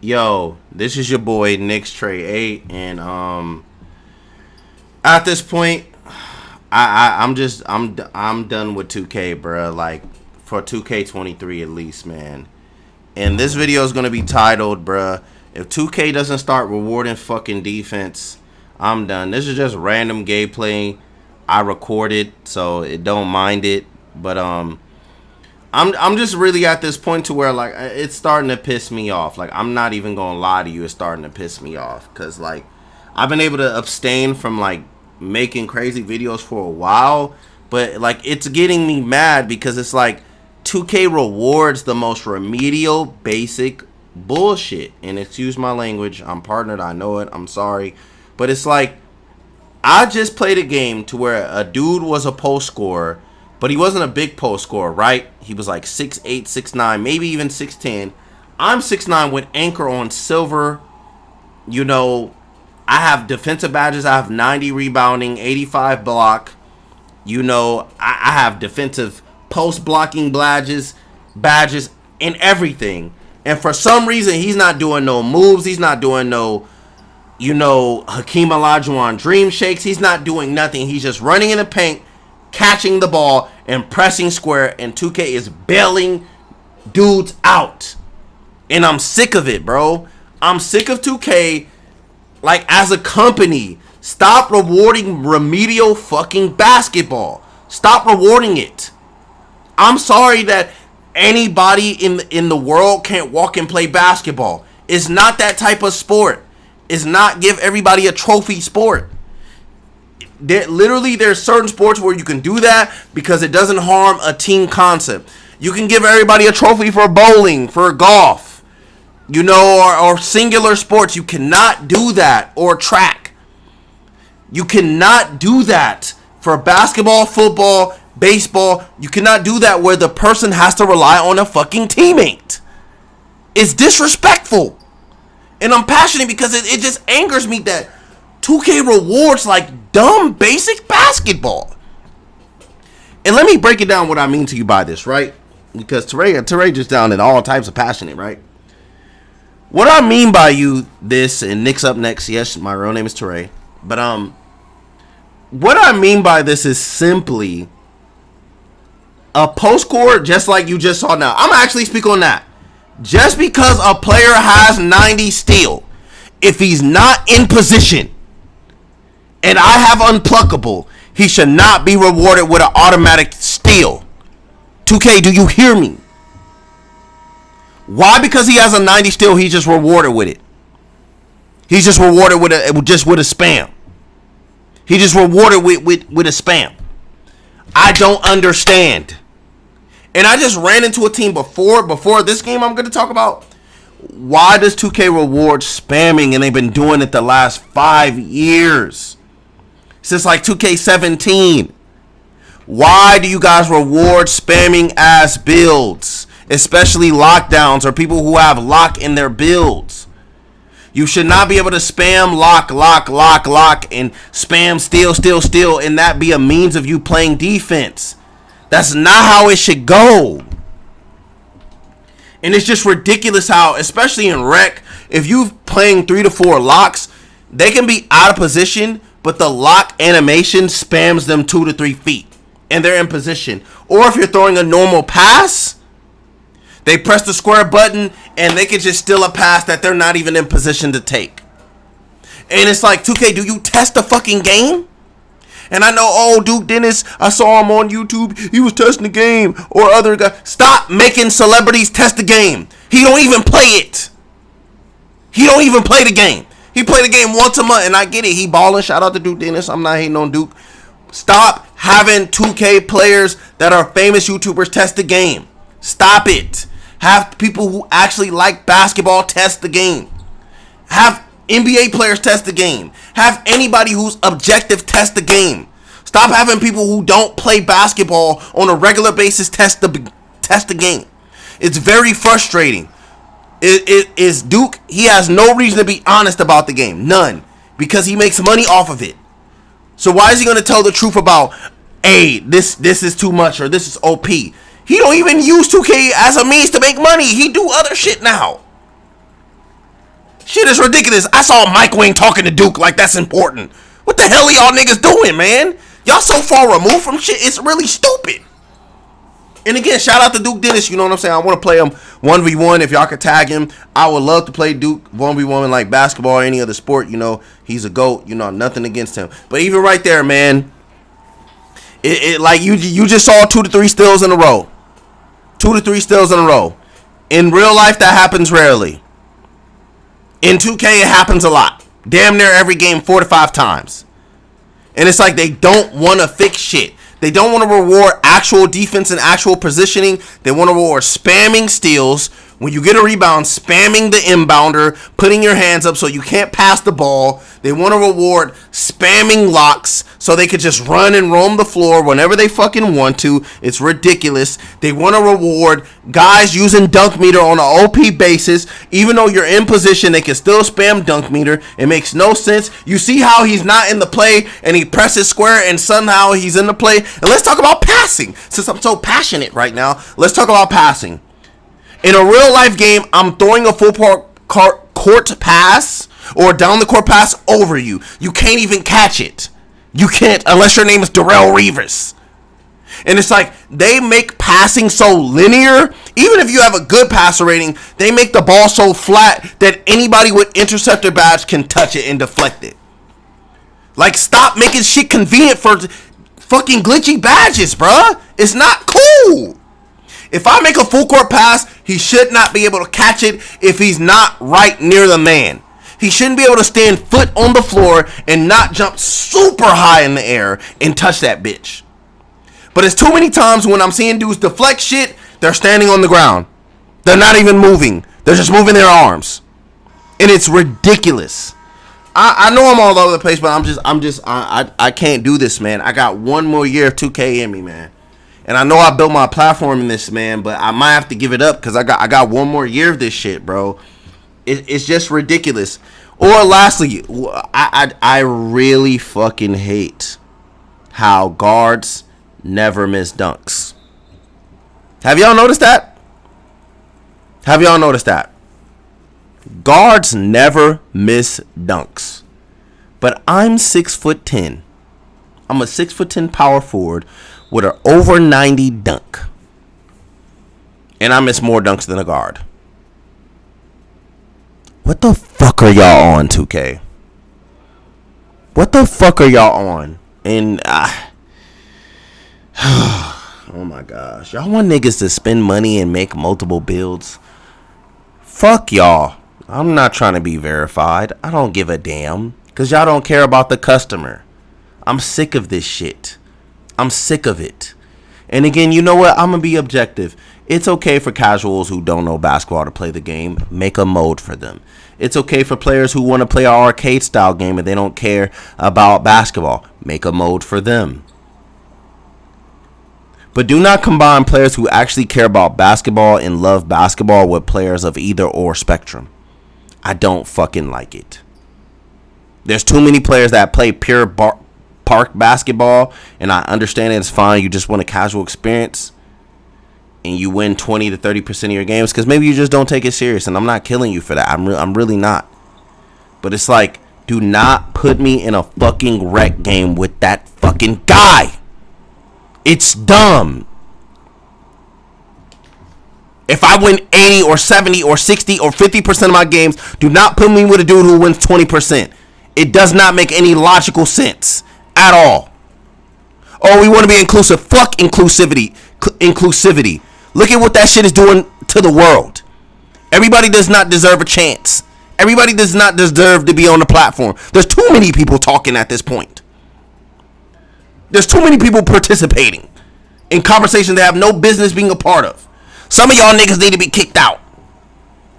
Yo, this is your boy Nick's Trey 8, and at this point, I'm done with 2K, bro. Like for 2K23 at least, man. And this video is gonna be titled, bruh, if 2K doesn't start rewarding fucking defense, I'm done. This is just random gameplay. I recorded, so it don't mind it, but I'm just really at this point to where like it's starting to piss me off. Like I'm not even gonna lie to you, it's starting to piss me off because like I've been able to abstain from like making crazy videos for a while, but like it's getting me mad because it's like 2K rewards the most remedial, basic bullshit. And excuse my language, I'm partnered, I know it, I'm sorry, but it's like I just played a game to where a dude was a post scorer. But he wasn't a big post scorer, right? He was like 6'8", 6'9", maybe even 6'10". I'm 6'9" with anchor on silver. You know, I have defensive badges. I have 90 rebounding, 85 block. You know, I have defensive post blocking badges, and everything. And for some reason, he's not doing no moves. He's not doing no, you know, Hakeem Olajuwon dream shakes. He's not doing nothing. He's just running in the paint, catching the ball and pressing square, and 2K is bailing dudes out. And I'm sick of it, bro. I'm sick of 2K. Like, as a company, stop rewarding remedial fucking basketball. Stop rewarding it. I'm sorry that anybody in the world can't walk and play basketball. It's not that type of sport. It's not give everybody a trophy sport. There's certain sports where you can do that because it doesn't harm a team concept. You can give everybody a trophy for bowling, for golf, you know, or singular sports. You cannot do that, or track. You cannot do that for basketball, football, baseball. You cannot do that where the person has to rely on a fucking teammate. It's disrespectful. And I'm passionate because it just angers me that 2K rewards like dumb basic basketball. And let me break it down what I mean to you by this, right? Because Teray just down in all types of passionate, right? What I mean by this, and Nick's up next. Yes, my real name is Teray. But what I mean by this is simply a post score, just like you just saw now. I'm actually speak on that. Just because a player has 90 steal, if he's not in position, and I have unpluckable, he should not be rewarded with an automatic steal. 2K, do you hear me? Why? Because he has a 90 steal, he's just rewarded with it. He's just rewarded with a spam. He just rewarded with a spam. I don't understand. And I just ran into a team before this game I'm going to talk about. Why does 2K reward spamming? And they've been doing it the last 5 years. Since like 2K17. Why do you guys reward spamming ass builds? Especially lockdowns or people who have lock in their builds. You should not be able to spam lock, and spam steal, and that be a means of you playing defense. That's not how it should go. And it's just ridiculous how, especially in rec, if you're playing 3 to 4 locks, they can be out of position, but the lock animation spams them 2 to 3 feet, and they're in position. Or if you're throwing a normal pass, they press the square button, and they can just steal a pass that they're not even in position to take. And it's like, 2K, do you test the fucking game? And I know, Duke Dennis, I saw him on YouTube. He was testing the game. Or other guys. Stop making celebrities test the game. He don't even play it. He don't even play the game. He play the game once a month, and I get it. He balling. Shout out to Duke Dennis. I'm not hating on Duke. Stop having 2K players that are famous YouTubers test the game. Stop it. Have people who actually like basketball test the game. Have NBA players test the game. Have anybody who's objective test the game. Stop having people who don't play basketball on a regular basis test the game. It's very frustrating. It is Duke. He has no reason to be honest about the game. None. Because he makes money off of it. So why is he going to tell the truth about, hey, this is too much or this is OP? He don't even use 2K as a means to make money. He do other shit now. Shit is ridiculous. I saw Mike Wing talking to Duke like that's important. What the hell are y'all niggas doing, man? Y'all so far removed from shit, it's really stupid. And again, shout out to Duke Dennis, you know what I'm saying? I want to play him 1v1 if y'all could tag him. I would love to play Duke 1v1 like basketball or any other sport, you know. He's a GOAT, you know, nothing against him. But even right there, man, it like you just saw 2 to 3 steals in a row. 2 to 3 steals in a row. In real life, that happens rarely. In 2K, it happens a lot. Damn near every game 4 to 5 times. And it's like they don't want to fix shit. They don't want to reward actual defense and actual positioning. They want to reward spamming steals. When you get a rebound, spamming the inbounder, putting your hands up so you can't pass the ball. They want to reward spamming locks so they could just run and roam the floor whenever they fucking want to. It's ridiculous. They want to reward guys using dunk meter on an OP basis. Even though you're in position, they can still spam dunk meter. It makes no sense. You see how he's not in the play and he presses square and somehow he's in the play. And let's talk about passing. Since I'm so passionate right now, let's talk about passing. In a real life game, I'm throwing a full court pass or down the court pass over you. You can't even catch it. You can't unless your name is Darrell Reeves. And it's like they make passing so linear. Even if you have a good passer rating, they make the ball so flat that anybody with interceptor badge can touch it and deflect it. Like, stop making shit convenient for fucking glitchy badges, bruh. It's not cool. If I make a full court pass, he should not be able to catch it if he's not right near the man. He shouldn't be able to stand foot on the floor and not jump super high in the air and touch that bitch. But it's too many times when I'm seeing dudes deflect shit, they're standing on the ground. They're not even moving. They're just moving their arms. And it's ridiculous. I know I'm all over the place, but I can't do this, man. I got one more year of 2K in me, man. And I know I built my platform in this, man, but I might have to give it up because I got one more year of this shit, bro. It's just ridiculous. Or lastly, I really fucking hate how guards never miss dunks. Have y'all noticed that? Guards never miss dunks. But I'm 6'10". I'm a 6'10" power forward with an over 90 dunk. And I miss more dunks than a guard. What the fuck are y'all on, 2K? What the fuck are y'all on? And oh my gosh. Y'all want niggas to spend money and make multiple builds? Fuck y'all. I'm not trying to be verified. I don't give a damn. Because y'all don't care about the customer. I'm sick of this shit. I'm sick of it. And again, you know what? I'm going to be objective. It's okay for casuals who don't know basketball to play the game. Make a mode for them. It's okay for players who want to play an arcade style game and they don't care about basketball. Make a mode for them. But do not combine players who actually care about basketball and love basketball with players of either or spectrum. I don't fucking like it. There's too many players that play pure park basketball, and I understand it's fine. You just want a casual experience, and you win 20 to 30% of your games because maybe you just don't take it serious, and I'm not killing you for that. I'm really not. But it's like, do not put me in a fucking rec game with that fucking guy. It's dumb. If I win 80 or 70 or 60 or 50% of my games, do not put me with a dude who wins 20%. It does not make any logical sense at all. Oh, we want to be inclusive. Fuck inclusivity. Inclusivity. Look at what that shit is doing to the world. Everybody does not deserve a chance. Everybody does not deserve to be on the platform. There's too many people talking at this point. There's too many people participating in conversations they have no business being a part of. Some of y'all niggas need to be kicked out.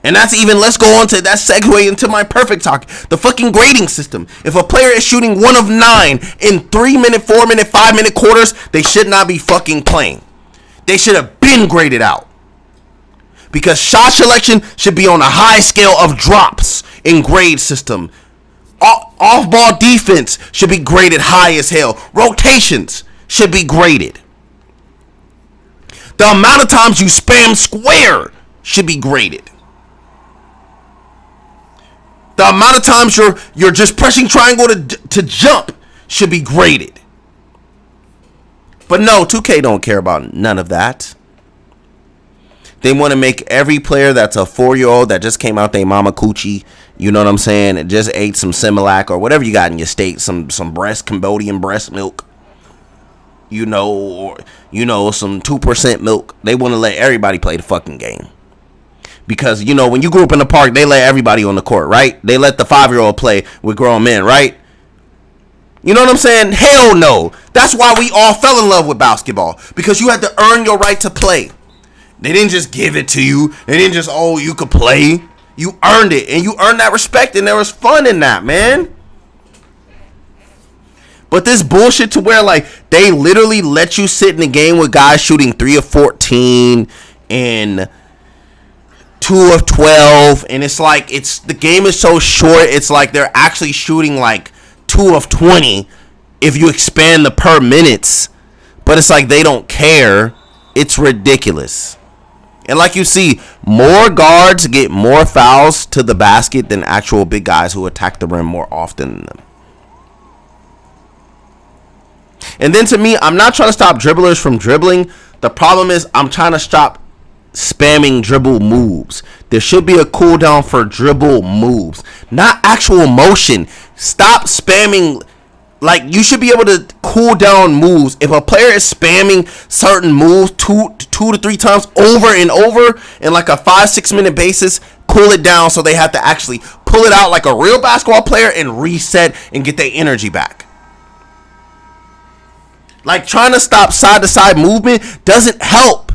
And that's even, let's go on to that segue into my perfect talk. The fucking grading system. If a player is shooting 1 of 9 in 3-minute, 4-minute, 5-minute quarters, they should not be fucking playing. They should have been graded out. Because shot selection should be on a high scale of drops in grade system. Off-ball defense should be graded high as hell. Rotations should be graded. The amount of times you spam square should be graded. The amount of times you're just pressing triangle to jump should be graded. But no, 2K don't care about none of that. They want to make every player that's a 4-year-old that just came out their mama coochie, you know what I'm saying, and just ate some Similac or whatever you got in your state, some Cambodian breast milk, or some 2% milk. They want to let everybody play the fucking game. Because, when you grew up in the park, they let everybody on the court, right? They let the 5-year-old play with grown men, right? You know what I'm saying? Hell no. That's why we all fell in love with basketball. Because you had to earn your right to play. They didn't just give it to you. They didn't just, you could play. You earned it. And you earned that respect. And there was fun in that, man. But this bullshit to where, they literally let you sit in the game with guys shooting 3 of 14 and 2 of 12. And it's the game is so short. It's like they're actually shooting 2 of 20 if you expand the per minutes. But it's like they don't care. It's ridiculous. And like you see, more guards get more fouls to the basket than actual big guys who attack the rim more often than them. And then to me, I'm not trying to stop dribblers from dribbling. The problem is I'm trying to stop spamming dribble moves. There should be a cooldown for dribble moves, not actual motion. Stop spamming. You should be able to cool down moves. If a player is spamming certain moves two to three times over and over in a 5-6 minute basis, cool it down so they have to actually pull it out like a real basketball player and reset and get their energy back. Trying to stop side to side movement doesn't help,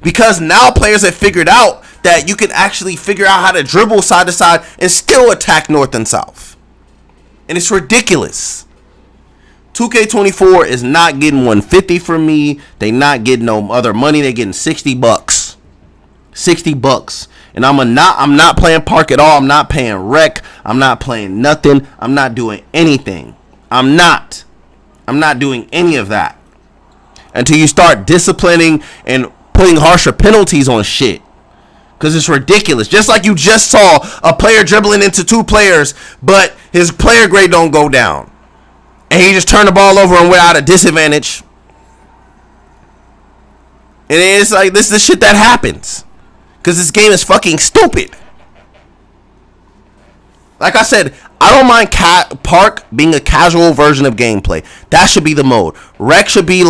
because now players have figured out that you can actually figure out how to dribble side to side and still attack north and south. And it's ridiculous. 2K24 is not getting 150 from me. They not getting no other money. They getting $60. $60. And I'm not playing park at all. I'm not paying rec. I'm not playing nothing. I'm not doing anything. I'm not doing any of that until you start disciplining and putting harsher penalties on shit. Because it's ridiculous. Just like you just saw a player dribbling into 2 players, but his player grade don't go down. And he just turned the ball over and went out at a disadvantage. And it's this is the shit that happens. Because this game is fucking stupid. Like I said, I don't mind Park being a casual version of gameplay. That should be the mode. Rec should be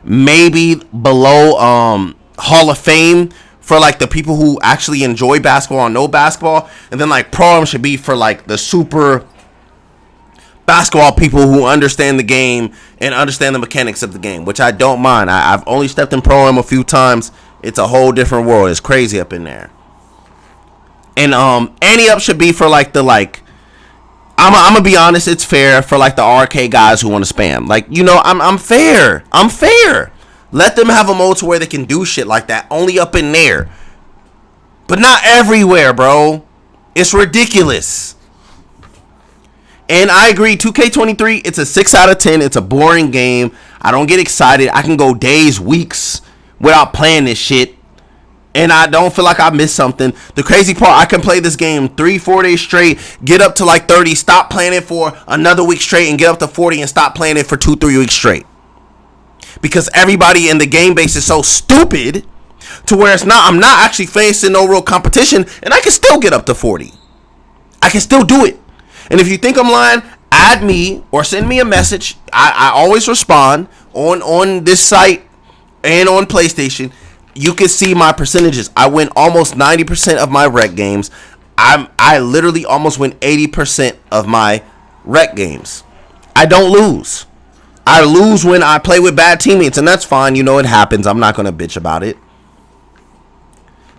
maybe below Hall of Fame for the people who actually enjoy basketball and know basketball. And then Pro-Am should be for the super basketball people who understand the game and understand the mechanics of the game, which I don't mind. I've only stepped in Pro-Am a few times. It's a whole different world. It's crazy up in there. And Ante Up should be for I'm gonna be honest, it's fair for the RK guys who want to spam. I'm fair. I'm fair. Let them have a mode to where they can do shit like that only up in there. But not everywhere, bro. It's ridiculous. And I agree, 2K23, it's a 6 out of 10. It's a boring game. I don't get excited. I can go days, weeks without playing this shit. And I don't feel like I missed something. The crazy part, I can play this game 3-4 days straight, get up to 30, stop playing it for another week straight, and get up to 40 and stop playing it for 2-3 weeks straight. Because everybody in the game base is so stupid to where I'm not actually facing no real competition, and I can still get up to 40. I can still do it. And if you think I'm lying, add me or send me a message. I always respond on this site and on PlayStation. You can see my percentages. I win almost 90% of my rec games. I literally almost win 80% of my rec games. I don't lose. I lose when I play with bad teammates, and that's fine. It happens. I'm not going to bitch about it.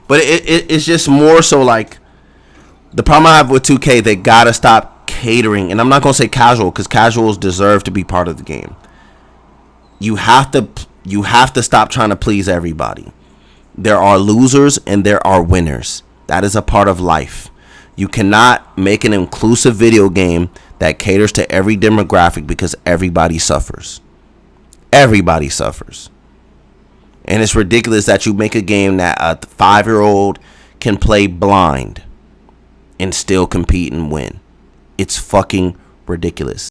But it's just more so the problem I have with 2K, they got to stop catering. And I'm not going to say casual, because casuals deserve to be part of the game. You have to stop trying to please everybody. There are losers and there are winners. That is a part of life. You cannot make an inclusive video game that caters to every demographic, because everybody suffers. Everybody suffers. And it's ridiculous that you make a game that a 5-year-old can play blind. and still compete and win. It's fucking ridiculous.